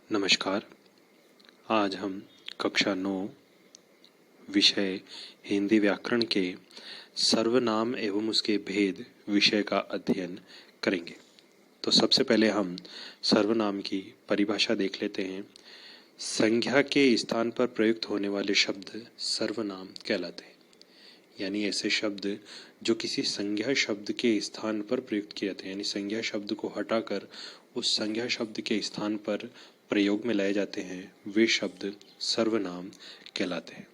नमस्कार। आज हम कक्षा 9 विषय हिंदी व्याकरण के सर्वनाम एवं उसके भेद विषय का अध्ययन करेंगे। तो सबसे पहले हम सर्वनाम की परिभाषा देख लेते हैं। संज्ञा के स्थान पर प्रयुक्त होने वाले शब्द सर्वनाम कहलाते हैं। यानी ऐसे शब्द जो किसी संज्ञा शब्द के स्थान पर प्रयुक्त किए जाते हैं, यानी संज्ञा शब्द को हटाकर उस संज्ञा शब्द के स्थान पर प्रयोग में लाए जाते हैं, वे शब्द सर्वनाम कहलाते हैं।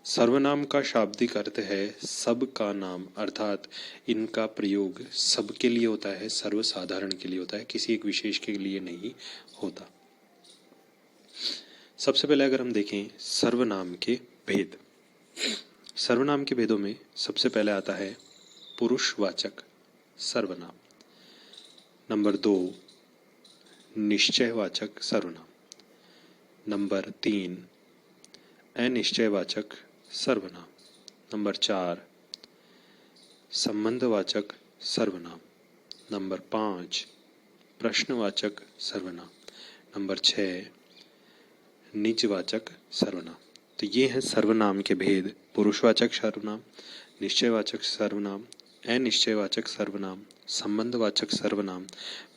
सर्वनाम का शाब्दिक अर्थ है सब का नाम, अर्थात इनका प्रयोग सबके लिए होता है, सर्वसाधारण के लिए होता है, किसी एक विशेष के लिए नहीं होता। सबसे पहले अगर हम देखें सर्वनाम के भेद, सर्वनाम के भेदों में सबसे पहले आता है पुरुषवाचक सर्वनाम। नंबर 2 निश्चयवाचक सर्वनाम। नंबर 3 अनिश्चयवाचक सर्वनाम। नंबर 4 संबंधवाचक सर्वनाम। नंबर 5 प्रश्नवाचक सर्वनाम। नंबर 6 निजवाचक सर्वनाम। तो ये हैं सर्वनाम के भेद। पुरुषवाचक सर्वनाम, निश्चयवाचक सर्वनाम, अनिश्चयवाचक सर्वनाम, संबंधवाचक सर्वनाम,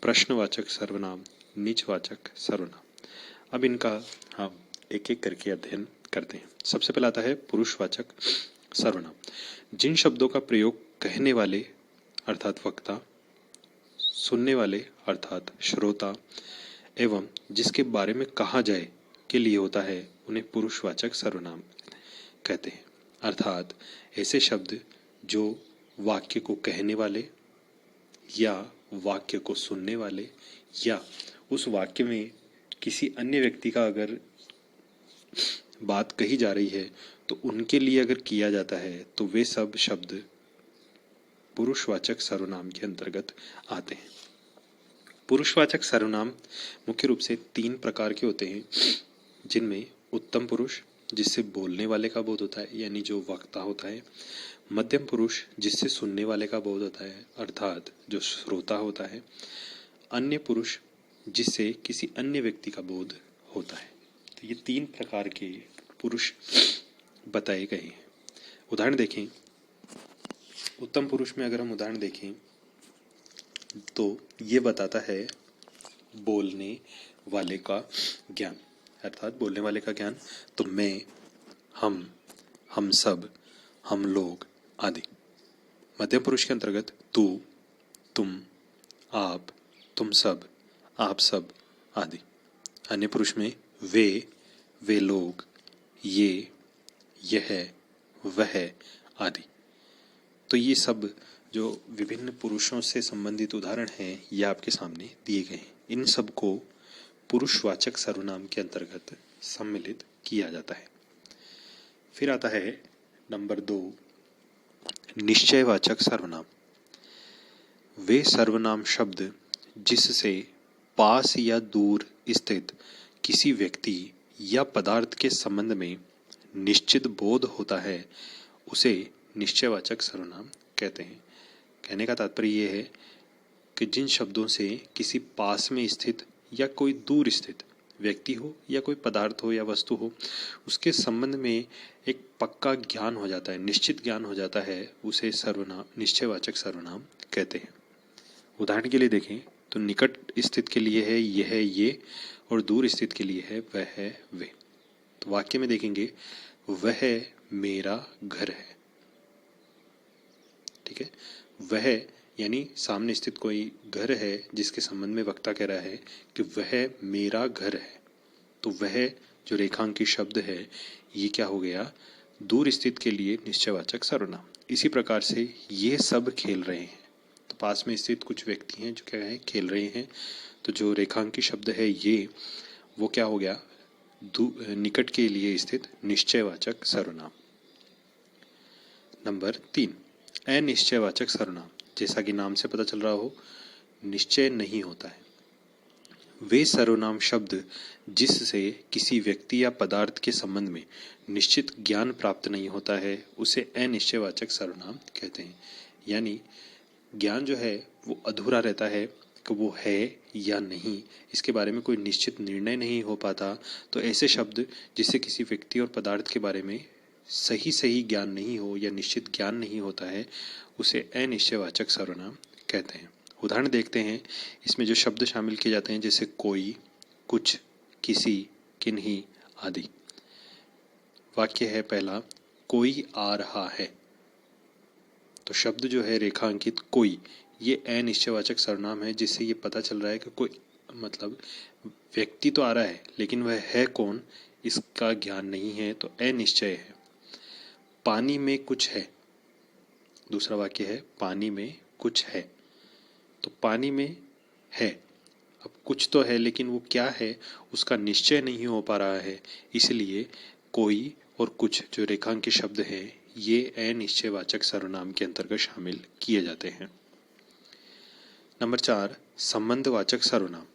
प्रश्नवाचक सर्वनाम, निजवाचक सर्वनाम। अब इनका हम एक एक करके अध्ययन करते हैं। सबसे पहला आता है पुरुषवाचक सर्वनाम। जिन शब्दों का प्रयोग कहने वाले अर्थात वक्ता, सुनने वाले अर्थात श्रोता एवं जिसके बारे में कहा जाए के लिए होता है, उन्हें पुरुषवाचक सर्वनाम कहते हैं। अर्थात ऐसे शब्द जो वाक्य को कहने वाले या वाक्य को सुनने वाले या उस वाक्य में किसी अन्य व्यक्ति का अगर बात कही जा रही है तो उनके लिए अगर किया जाता है तो वे सब शब्द पुरुषवाचक सर्वनाम के अंतर्गत आते हैं। पुरुषवाचक सर्वनाम मुख्य रूप से 3 प्रकार के होते हैं, जिनमें उत्तम पुरुष जिससे बोलने वाले का बोध होता है, यानी जो वक्ता होता है, मध्यम पुरुष जिससे सुनने वाले का बोध होता है अर्थात जो श्रोता होता है, अन्य पुरुष जिससे किसी अन्य व्यक्ति का बोध होता है। तो ये 3 प्रकार के पुरुष बताए गए हैं। उदाहरण देखें, उत्तम पुरुष में अगर हम उदाहरण देखें तो ये बताता है बोलने वाले का ज्ञान, अर्थात बोलने वाले का ज्ञान। तो मैं, हम सब, हम लोग आदि। मध्यम पुरुष के अंतर्गत तू, तुम, आप, तुम सब, आप सब आदि। अन्य पुरुष में वे लोग, ये, यह, वह आदि। तो ये सब जो विभिन्न पुरुषों से संबंधित उदाहरण हैं, ये आपके सामने दिए गए हैं। इन सब को पुरुषवाचक सर्वनाम के अंतर्गत सम्मिलित किया जाता है। फिर आता है नंबर 2 निश्चयवाचक सर्वनाम। वे सर्वनाम शब्द जिससे पास या दूर स्थित किसी व्यक्ति या पदार्थ के संबंध में निश्चित बोध होता है, उसे निश्चयवाचक सर्वनाम कहते हैं। कहने का तात्पर्य यह है कि जिन शब्दों से किसी पास में स्थित या कोई दूर स्थित व्यक्ति हो या कोई पदार्थ हो या वस्तु हो, उसके संबंध में एक पक्का ज्ञान हो जाता है, निश्चित ज्ञान हो जाता है, उसे सर्वनाम निश्चयवाचक सर्वनाम कहते हैं। उदाहरण के लिए देखें तो निकट स्थित के लिए है यह, ये, और दूर स्थित के लिए है वह है, वे। तो वाक्य में देखेंगे वह मेरा घर है, ठीक है। वह यानी सामने स्थित कोई घर है जिसके संबंध में वक्ता कह रहा है कि वह मेरा घर है। तो वह जो रेखांकित शब्द है ये क्या हो गया, दूर स्थित के लिए निश्चयवाचक सर्वनाम। इसी प्रकार से ये सब खेल रहे हैं, तो पास में स्थित कुछ व्यक्ति हैं जो क्या है, खेल रहे हैं। तो जो रेखांकित शब्द है ये, वो क्या हो गया, निकट के लिए स्थित निश्चयवाचक सर्वनाम। नंबर 3 अनिश्चयवाचक सर्वनाम। जैसा कि नाम से पता चल रहा हो, निश्चय नहीं होता है। वे सर्वनाम शब्द जिससे किसी व्यक्ति या पदार्थ के संबंध में निश्चित ज्ञान प्राप्त नहीं होता है, उसे अनिश्चयवाचक सर्वनाम कहते हैं। यानी ज्ञान जो है वो अधूरा रहता है, कि वो है या नहीं, इसके बारे में कोई निश्चित निर्णय नहीं हो पाता, तो ऐसे शब्द जिससे किसी व्यक्ति और पदार्थ के बारे में सही ज्ञान नहीं हो या निश्चित ज्ञान नहीं होता है, उसे अनिश्चयवाचक सर्वनाम कहते हैं। उदाहरण देखते हैं। इसमें जो शब्द शामिल किए जाते हैं जैसे कोई, कुछ, किसी, किन्हीं आदि। वाक्य है पहला, कोई आ रहा है। तो शब्द जो है रेखांकित कोई, ये अनिश्चयवाचक सर्वनाम है, जिससे ये पता चल रहा है कि कोई मतलब व्यक्ति तो आ रहा है लेकिन वह है कौन इसका ज्ञान नहीं है, तो अनिश्चय है। पानी में कुछ है। दूसरा वाक्य है पानी में कुछ है। तो पानी में है, अब कुछ तो है लेकिन वो क्या है उसका निश्चय नहीं हो पा रहा है, इसलिए कोई और कुछ जो रेखांकित शब्द हैं ये अनिश्चयवाचक सर्वनाम के अंतर्गत शामिल किए जाते हैं। नंबर 4, संबंधवाचक सर्वनाम।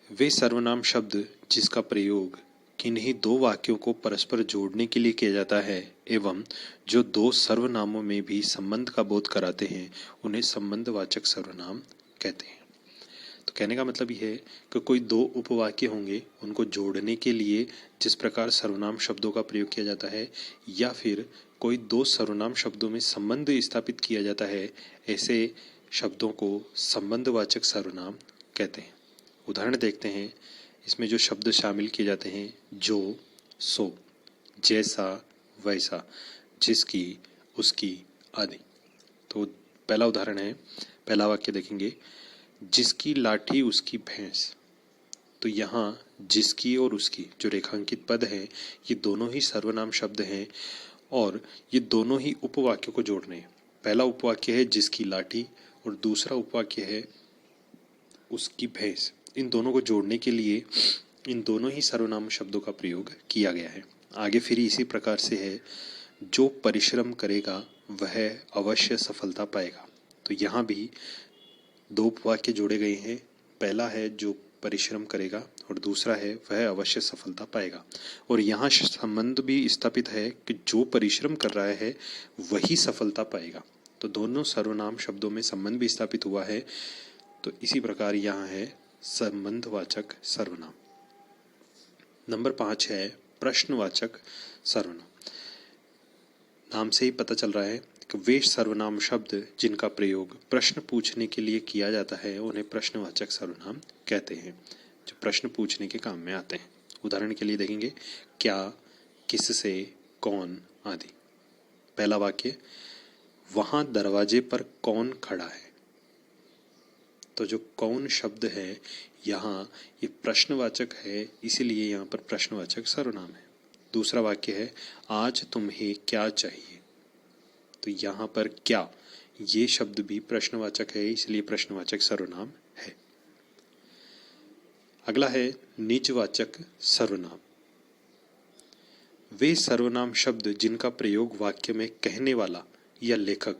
वे सर्वनाम शब्द जिसका प्रयोग किन्हीं दो वाक्यों को परस्पर जोड़ने के लिए किया जाता है एवं जो दो सर्वनामों में भी संबंध का बोध कराते हैं, उन्हें संबंधवाचक सर्वनाम कहते हैं। तो कहने का मतलब यह है कि कोई दो उपवाक्य होंगे, उनको जोड़ने के लिए जिस प्रकार सर्वनाम शब्दों का प्रयोग किया जाता है, या फिर कोई दो सर्वनाम शब्दों में संबंध स्थापित किया जाता है, ऐसे शब्दों को संबंधवाचक सर्वनाम कहते हैं। उदाहरण देखते हैं। इसमें जो शब्द शामिल किए जाते हैं जो, सो, जैसा, वैसा, जिसकी, उसकी आदि। तो पहला उदाहरण है, पहला वाक्य देखेंगे, जिसकी लाठी उसकी भैंस। तो यहाँ जिसकी और उसकी जो रेखांकित पद है ये दोनों ही सर्वनाम शब्द हैं और ये दोनों ही उपवाक्यों को जोड़ रहे हैं। पहला उपवाक्य है जिसकी लाठी और दूसरा उपवाक्य है उसकी भैंस। इन दोनों को जोड़ने के लिए इन दोनों ही सर्वनाम शब्दों का प्रयोग किया गया है। आगे फिर इसी प्रकार से है, जो परिश्रम करेगा वह अवश्य सफलता पाएगा। तो यहाँ भी दो उपवाक्य जोड़े गए हैं। पहला है जो परिश्रम करेगा और दूसरा है वह अवश्य सफलता पाएगा। और यहाँ संबंध भी स्थापित है कि जो परिश्रम कर रहा है वही सफलता पाएगा। तो दोनों सर्वनाम शब्दों में संबंध भी स्थापित हुआ है। तो इसी प्रकार यहाँ है संबंधवाचक सर्वनाम। नंबर 5 है प्रश्नवाचक सर्वनाम। नाम से ही पता चल रहा है कि वे सर्वनाम शब्द जिनका प्रयोग प्रश्न पूछने के लिए किया जाता है उन्हें प्रश्नवाचक सर्वनाम कहते हैं, जो प्रश्न पूछने के काम में आते हैं। उदाहरण के लिए देखेंगे, क्या, किससे, कौन आदि। पहला वाक्य, वहां दरवाजे पर कौन खड़ा है। तो जो कौन शब्द है यहाँ ये प्रश्नवाचक है, इसीलिए यहाँ पर प्रश्नवाचक सर्वनाम है। दूसरा वाक्य है, आज तुम्हें क्या चाहिए। तो यहाँ पर क्या ये शब्द भी प्रश्नवाचक है, इसलिए प्रश्नवाचक सर्वनाम है। अगला है निजवाचक सर्वनाम। वे सर्वनाम शब्द जिनका प्रयोग वाक्य में कहने वाला या लेखक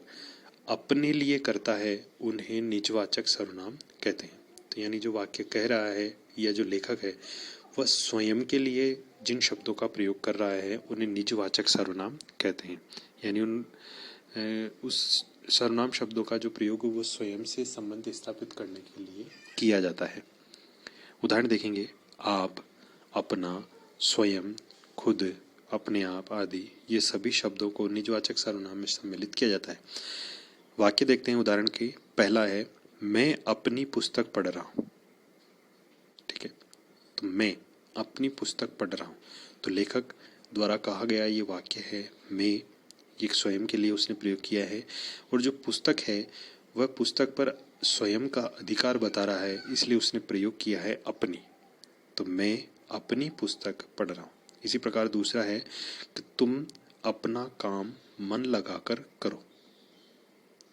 अपने लिए करता है उन्हें निजवाचक सर्वनाम कहते हैं। तो यानी जो वाक्य कह रहा है या जो लेखक है वह स्वयं के लिए जिन शब्दों का प्रयोग कर रहा है उन्हें निजवाचक सर्वनाम कहते हैं। यानी उस सर्वनाम शब्दों का जो प्रयोग वो स्वयं से संबंध स्थापित करने के लिए किया जाता है। उदाहरण देखेंगे, आप, अपना, स्वयं, खुद, अपने आप आदि, ये सभी शब्दों को निजवाचक सर्वनाम में सम्मिलित किया जाता है। वाक्य देखते हैं उदाहरण के। पहला है, मैं अपनी पुस्तक पढ़ रहा हूँ। ठीक है, तो मैं अपनी पुस्तक पढ़ रहा हूँ, तो लेखक द्वारा कहा गया ये वाक्य है मैं, ये स्वयं के लिए उसने प्रयोग किया है। और जो पुस्तक है वह पुस्तक पर स्वयं का अधिकार बता रहा है, इसलिए उसने प्रयोग किया है अपनी। तो मैं अपनी पुस्तक पढ़ रहा हूँ। इसी प्रकार दूसरा है कि तुम अपना काम मन लगाकर करो।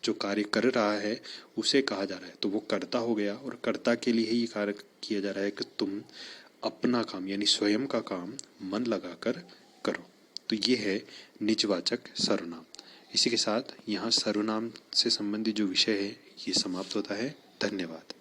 जो कार्य कर रहा है उसे कहा जा रहा है, तो वो कर्ता हो गया और कर्ता के लिए ही कार्य किया जा रहा है कि तुम अपना काम यानी स्वयं का काम मन लगाकर करो। तो ये है निजवाचक सर्वनाम। इसी के साथ यहाँ सर्वनाम से संबंधित जो विषय है ये समाप्त होता है। धन्यवाद।